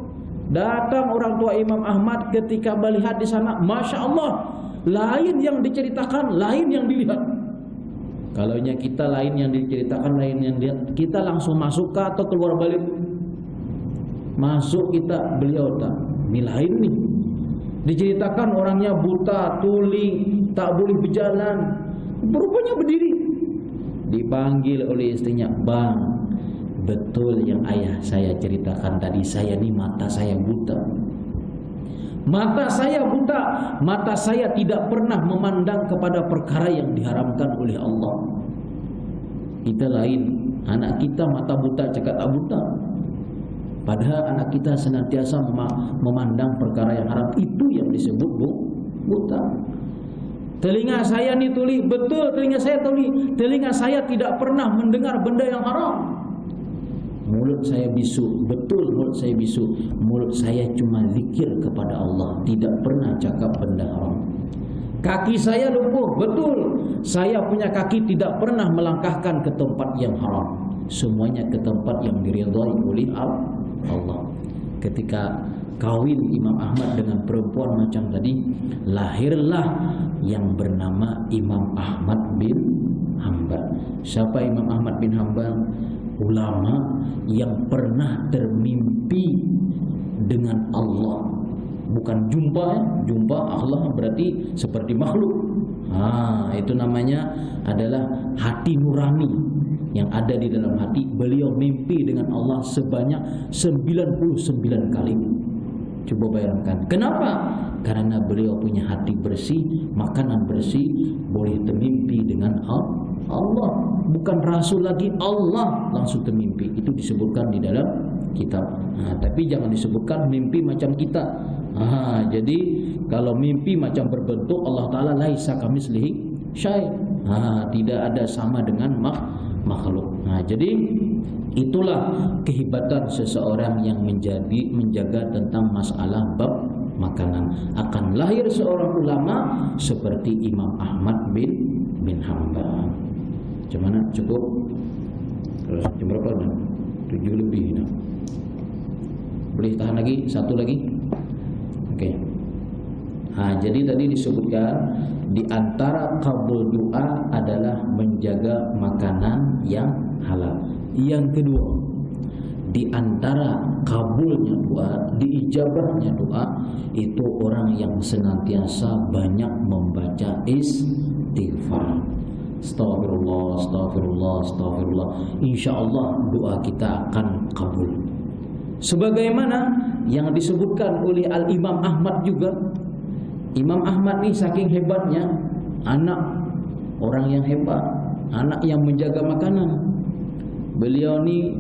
Datang orang tua Imam Ahmad, ketika melihat di sana, Masya Allah, lain yang diceritakan, lain yang dilihat. Kalau kita lain yang diceritakan, lain yang dilihat, kita langsung masuk ke atau keluar balik? Masuk kita, beliau tak, ini lain nih. Diceritakan orangnya buta, tuli, tak boleh berjalan, rupanya berdiri. Dipanggil oleh istrinya, bang, betul yang ayah saya ceritakan tadi, saya ni mata saya buta. Mata saya buta, mata saya tidak pernah memandang kepada perkara yang diharamkan oleh Allah. Kita lain, anak kita mata buta cakap tak buta, padahal anak kita senantiasa memandang perkara yang haram. Itu yang disebut buta. Telinga saya ni tuli, betul telinga saya tuli. Telinga saya tidak pernah mendengar benda yang haram. Mulut saya bisu, betul mulut saya bisu. Mulut saya cuma zikir kepada Allah, tidak pernah cakap benda haram. Kaki saya lumpuh, betul. Saya punya kaki tidak pernah melangkahkan ke tempat yang haram. semuanya ke tempat yang diridhai oleh Allah. Ketika kawin Imam Ahmad dengan perempuan macam tadi, lahirlah yang bernama Imam Ahmad bin Hanbal. Siapa Imam Ahmad bin Hanbal? Ulama yang pernah termimpi dengan Allah. Bukan jumpa, jumpa Allah berarti seperti makhluk. Itu namanya adalah hati nurani yang ada di dalam hati. Beliau mimpi dengan Allah sebanyak 99 kali. Coba bayangkan. Kenapa? Karena beliau punya hati bersih, makanan bersih, boleh termimpi dengan Allah. Bukan rasul lagi, Allah langsung termimpi. Itu disebutkan di dalam kitab. Tapi jangan disebutkan mimpi macam kita. Jadi kalau mimpi macam berbentuk Allah Ta'ala laisa kamitslihi syai'. Tidak ada sama dengan makhluk. Jadi itulah kehebatan seseorang yang menjaga tentang masalah bab makanan. Akan lahir seorang ulama seperti Imam Ahmad bin Hanbal. Macam mana? Cukup? Terus jam berapa dah? 7 lebih dah. Boleh tahan lagi? Satu lagi? Okey. Jadi tadi disebutkan di antara kabul doa adalah menjaga makanan yang halal. Yang kedua, di antara kabulnya doa, diijabahnya doa itu orang yang senantiasa banyak membaca istighfar. Astagfirullah, astagfirullah, astagfirullah. InsyaAllah doa kita akan kabul. Sebagaimana yang disebutkan oleh Al-Imam Ahmad juga. Imam Ahmad ni saking hebatnya, anak orang yang hebat, anak yang menjaga makanan. Beliau ni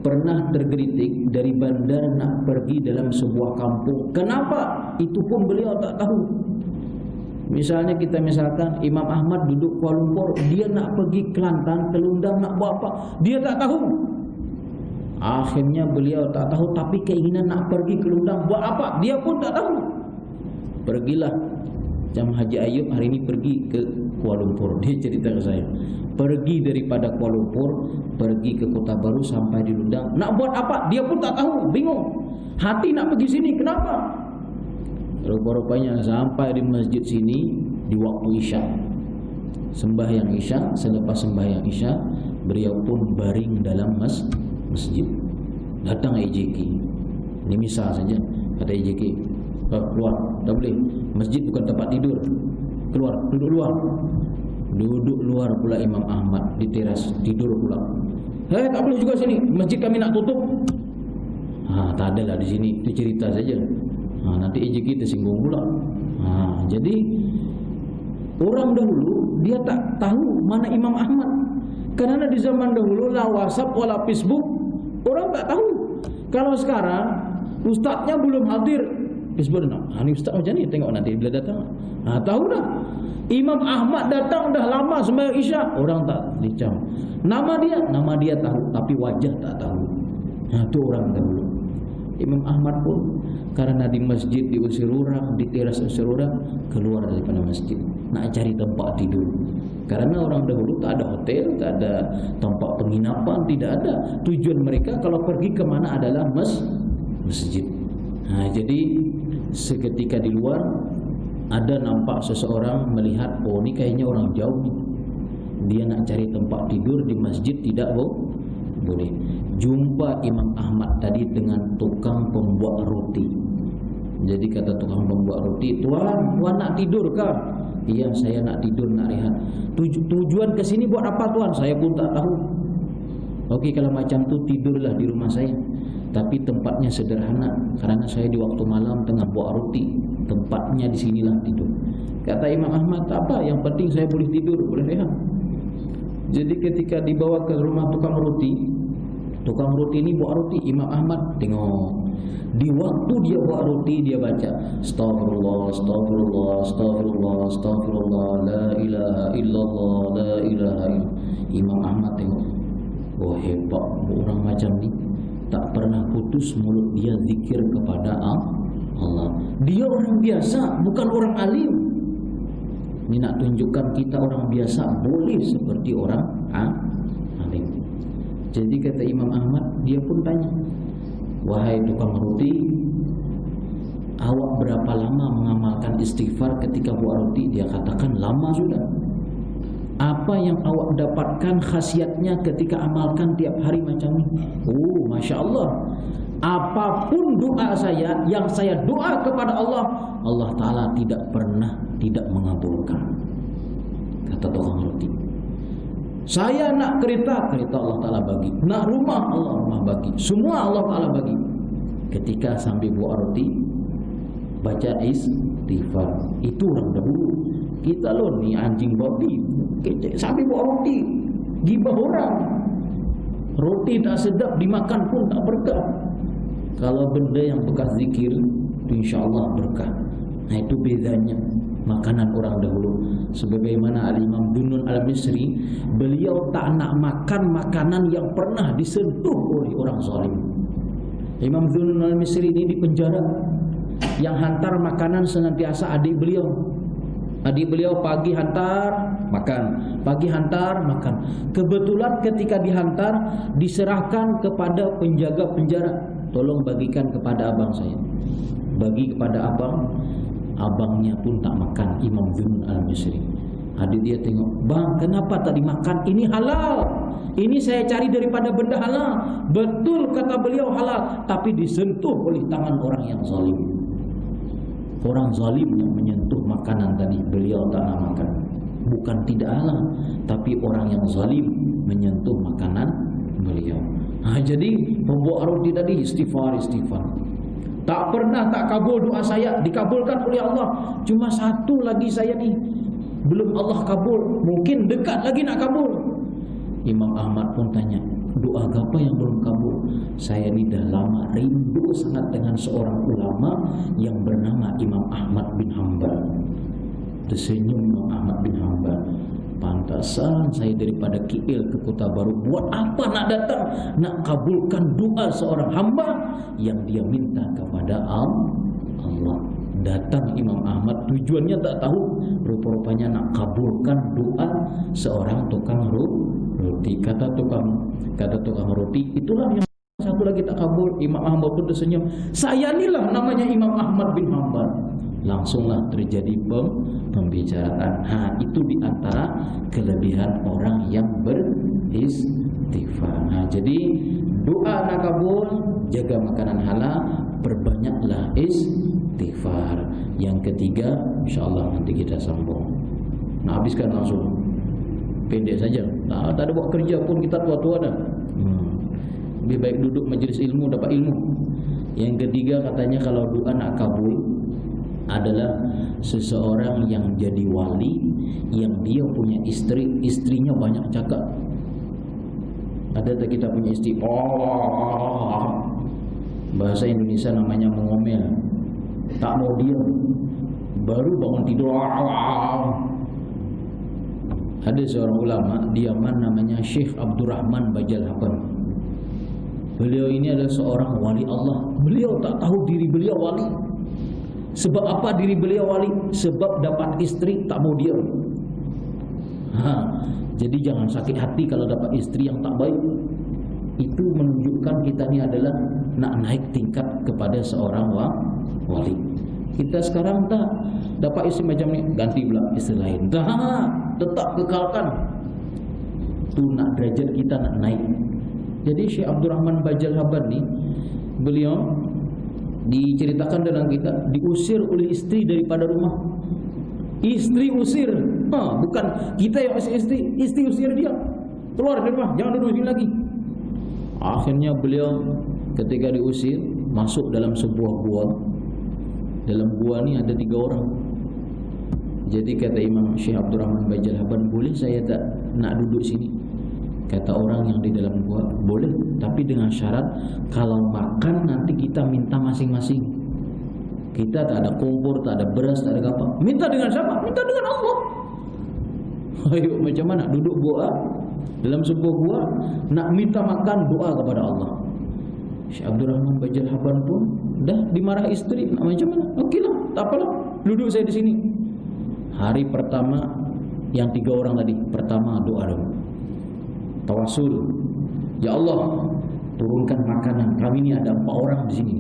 pernah tergelitik dari bandar nak pergi dalam sebuah kampung. Kenapa? Itu pun beliau tak tahu. Misalnya misalkan Imam Ahmad duduk Kuala Lumpur, dia nak pergi Kelantan, Telundang nak buat apa? Dia tak tahu. Akhirnya beliau tak tahu, tapi keinginan nak pergi ke Telundang buat apa? Dia pun tak tahu. Pergilah macam Haji Ayub hari ini pergi ke Kuala Lumpur. Dia cerita ke saya, pergi daripada Kuala Lumpur pergi ke Kota Baru sampai di Telundang. Nak buat apa? Dia pun tak tahu, bingung. Hati nak pergi sini, kenapa? Rupa-rupanya sampai di masjid sini di waktu Isya, sembahyang Isya. Selepas sembahyang Isya, beliau pun baring dalam masjid. Datang EJK. Ini misal saja, kata EJK, keluar, tak boleh. Masjid bukan tempat tidur. Keluar, duduk luar. Duduk luar pula Imam Ahmad di teras, tidur pula. Tak boleh juga sini, masjid kami nak tutup. Tak adalah di sini, itu cerita saja. Nanti EJK tersinggung pula. Jadi orang dahulu dia tak tahu mana Imam Ahmad. Kerana di zaman dahulu la WhatsApp wala Facebook, orang tak tahu. Kalau sekarang ustaznya belum hadir, Facebook nak. Ni ustaz macam ni, tengok nanti bila datang. Tahu dah. Imam Ahmad datang dah lama sembahyang Isya, orang tak dicam. Nama dia tahu, tapi wajah tak tahu. Itu orang dahulu. Imam Ahmad pun karena di masjid diusir orang, di teras usir orang, keluar daripada masjid nak cari tempat tidur. Karena orang dahulu tak ada hotel, tak ada tempat penginapan, tidak ada. Tujuan mereka kalau pergi ke mana adalah masjid. Jadi seketika di luar ada nampak seseorang melihat, oh ni kayaknya orang jauh ni. Dia nak cari tempat tidur di masjid, tidak boleh. Jumpa Imam Ahmad tadi dengan tukang pembuat roti. Jadi kata tukang pembuat roti, tuan nak tidur kah? Iya, saya nak tidur, nak rehat. Tujuan ke sini buat apa tuan? Saya pun tak tahu. Okey, kalau macam tu tidurlah di rumah saya. Tapi tempatnya sederhana, karena saya di waktu malam tengah buat roti. Tempatnya di sinilah tidur. Kata Imam Ahmad, tak apa, yang penting saya boleh tidur, boleh rehat. Jadi ketika dibawa ke rumah tukang roti ini buat roti, Imam Ahmad tengok. Di waktu dia buat roti, dia baca Astagfirullah, Astagfirullah, Astagfirullah, Astagfirullah, La ilaha illallah, La ilaha illallah. Imam Ahmad tengok, oh hebat orang macam ni, tak pernah putus mulut dia zikir kepada Allah. Dia orang biasa, bukan orang alim. Ini nak tunjukkan kita orang biasa boleh seperti orang alim. Jadi kata Imam Ahmad, dia pun tanya, wahai tukang roti, awak berapa lama mengamalkan istighfar ketika buat roti? Dia katakan, lama sudah. Apa yang awak dapatkan khasiatnya ketika amalkan tiap hari macam ni? Oh, Masya Allah. Apapun doa saya, yang saya doa kepada Allah, Allah Ta'ala tidak pernah tidak mengabulkan. Kata tukang roti. Saya nak kereta, kereta Allah Ta'ala bagi. Nak rumah, Allah bagi. Semua Allah Ta'ala bagi. Ketika sambil buat roti, baca istighfar. Itu orang dahulu. Kita loh ni anjing babi, sambil buat roti, gibah orang. Roti tak sedap, dimakan pun tak berkah. Kalau benda yang bekas zikir, insya-Allah berkah. Nah, itu bedanya makanan orang dahulu. Sebagaimana Al-Imam Dunun Al-Misri, beliau tak nak makan makanan yang pernah disentuh oleh orang zalim. Imam Dunun Al-Misri ini di penjara. Yang hantar makanan senantiasa adik beliau. Adik beliau pagi hantar makan, pagi hantar makan. Kebetulan ketika dihantar, diserahkan kepada penjaga penjara, tolong bagikan kepada abang saya. Bagi kepada abang, abangnya pun tak makan. Imam Dunun Al-Misri, adik dia tengok, bang kenapa tak dimakan? Ini halal, ini saya cari daripada benda halal. Betul kata beliau halal, tapi disentuh oleh tangan orang yang zalim. Orang zalim yang menyentuh makanan tadi, beliau tak nak makan. Bukan tidak halal, tapi orang yang zalim menyentuh makanan beliau. Jadi pembuat roti tadi istighfar. Tak pernah tak kabul doa saya, dikabulkan oleh Allah. Cuma satu lagi saya ni belum Allah kabul, mungkin dekat lagi nak kabul. Imam Ahmad pun tanya, doa apa yang belum kabul? Saya ni dah lama rindu sangat dengan seorang ulama yang bernama Imam Ahmad bin Hanbal. Tersenyum Imam Ahmad bin Hanbal, pantasan saya daripada KL ke Kota Baru, buat apa nak datang nak kabulkan doa seorang hamba yang dia minta kepada Allah. Datang Imam Ahmad, tujuannya tak tahu, rupa-rupanya nak kabulkan doa seorang tukang roti. Kata tukang roti, itulah yang satu lagi tak kabul. Imam Ahmad pun tersenyum, saya inilah namanya Imam Ahmad bin Hanbal. Langsunglah terjadi pembicaraan. Itu di antara kelebihan orang yang beristighfar. Jadi doa nak kabul, jaga makanan halal, perbanyaklah istighfar. Yang ketiga, insya-Allah nanti kita sambung. Nak habiskan langsung, pendek saja. Tak ada buat kerja pun kita tua-tua dah. Lebih baik duduk majlis ilmu, dapat ilmu. Yang ketiga katanya, kalau doa nak kabul adalah seseorang yang jadi wali, yang dia punya istri, istrinya banyak cakap. Ada tak kita punya istri? Bahasa Indonesia namanya mengomel, tak mau diam, baru bangun tidur. Ada seorang ulama di Yaman namanya Syekh Abdurrahman Bajal Haban. Beliau ini adalah seorang wali Allah. Beliau tak tahu diri beliau wali. Sebab apa diri beliau wali? Sebab dapat istri tak mau diam. Jadi jangan sakit hati kalau dapat istri yang tak baik. Itu menunjukkan kita ni adalah nak naik tingkat kepada seorang wali. Kita sekarang tak dapat istri macam ni, ganti pula istri lain. Tetap kekalkan. Tu nak derajat kita nak naik. Jadi Syekh Abdurrahman Bajal Haban ni, beliau diceritakan dalam kitab, diusir oleh istri daripada rumah. Istri usir, bukan kita yang usir istri. Istri usir dia, keluar dari rumah, jangan duduk sini lagi. Akhirnya beliau ketika diusir, masuk dalam sebuah gua. Dalam gua ni ada 3 orang. Jadi kata Imam Syekh Abdurrahman Bajal Haban, boleh saya tak nak duduk sini? Kata orang yang di dalam gua, boleh, tapi dengan syarat kalau makan nanti kita minta masing-masing. Kita tak ada kompor, tak ada beras, tak ada apa. Minta dengan siapa? Minta dengan Allah. Ayo, macam mana duduk gua dalam sebuah gua nak minta makan, doa kepada Allah. Syekh Abdurrahman Bajal Haban pun dah dimarah istri, nak macam mana? Okeylah, tak apalah, duduk saya di sini. Hari pertama yang 3 orang tadi, pertama doa dulu, tawasul. Ya Allah, turunkan makanan. Kami ini ada 4 orang di sini.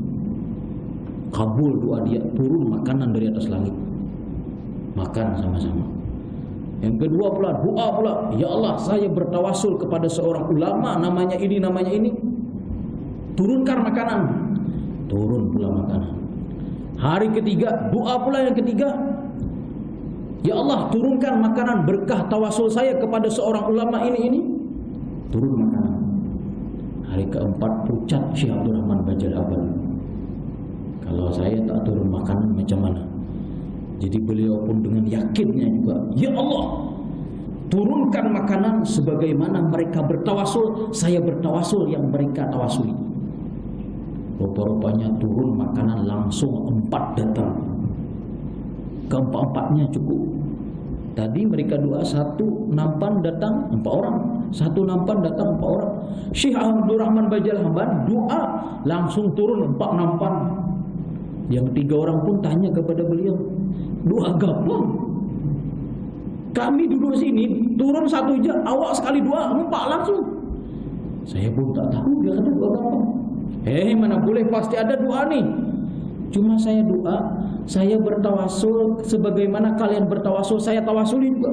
Kabul doa dia, turun makanan dari atas langit. Makan sama-sama. Yang kedua pula, doa pula. Ya Allah, saya bertawasul kepada seorang ulama, namanya ini. Turunkan makanan. Turun pula makanan. Hari ketiga, doa pula yang ketiga. Ya Allah, turunkan makanan berkah tawasul saya kepada seorang ulama ini. Turun makanan. Hari keempat, pucat Syekh Abdul Rahman Bajal Aban. Kalau saya tak turun makanan macam mana? Jadi beliau pun dengan yakinnya juga, ya Allah, turunkan makanan sebagaimana mereka bertawasul, saya bertawasul yang mereka tawasuli. Rupa-rupanya turun makanan langsung 4 datang. Keempat-empatnya cukup. Tadi mereka doa 1 nampan datang 4 orang, 1 nampan datang 4 orang. Syekh Abdul Rahman Bajal Aban doa langsung turun 4 nampan. Yang 3 orang pun tanya kepada beliau, doa gabung. Kami duduk sini, turun 1 je, awak sekali doa 4 langsung. Saya pun tak tahu dia kata doa gabung. Mana boleh, pasti ada doa nih. Cuma saya doa, saya bertawasul sebagaimana kalian bertawasul, saya tawasuli juga.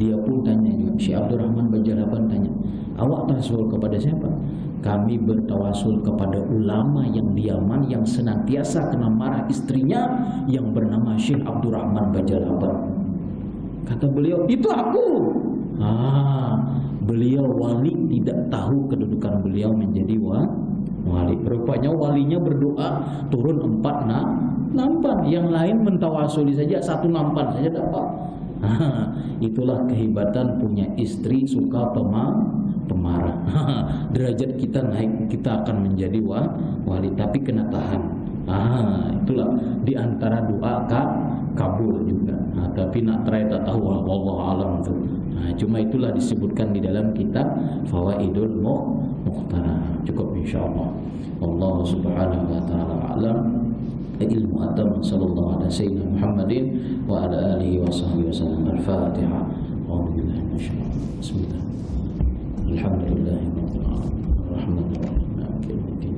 Dia pun tanya juga, Syekh Abdul Rahman Bajal Aban tanya, awak tawasul kepada siapa? Kami bertawasul kepada ulama yang di Yaman yang senantiasa kena marah istrinya yang bernama Syekh Abdul Rahman Bajal Aban. Kata beliau, itu aku. Beliau wali tidak tahu kedudukan beliau menjadi wali. Rupanya walinya berdoa turun 4 nampan, yang lain mentawasuli saja 1 nampan saja dapat. Itulah kehebatan punya istri suka pemarah. Derajat kita naik, kita akan menjadi wali, tapi kena tahan. Itulah di antara doa kabul juga. Tapi nak try tak tahu, wallahu alam tu. Cuma itulah disebutkan di dalam kitab Fawaidul Mukhtarah. Cukup insyaallah. Allah Subhanahu wa taala alam. Ilmu atam sallallahu alaihi wasallam Muhammadin wa ala alihi wa sahbihi wasallam. Al-Fatihah. A'udzubillahi minasyaitonir rajim. Bismillah. Alhamdulillahirabbil alamin. Arrahmanir rahim. Maliki yaumiddin.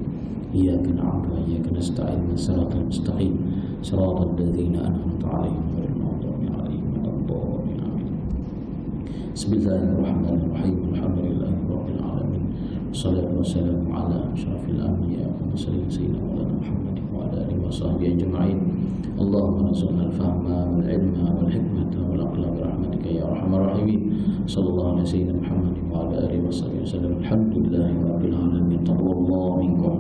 Iyyaka na'budu wa iyyaka nasta'in. Shiratal mustaqim. Shiratal ladzina an'amta 'alaihim ghairil maghdubi 'alaihim waladdallin. Bismillahirrahmanirrahim. Alhamdulillahirabbil alamin. Wassalatu wassalamu ala asyrafil anbiya wa mursalin sayyidina Muhammadin wa ala alihi wa sahbihi ajma'in. Allahumma arzuqna al-fahma wal ilma wal hikmata wal aqla bi rahmatika ya arhamar rahimin. Sallallahu alaihi sayyidina Muhammadin wa ala alihi wa sahbihi wasallam. Alhamdulillahirabbil alamin. Taqabbalallahu minkum.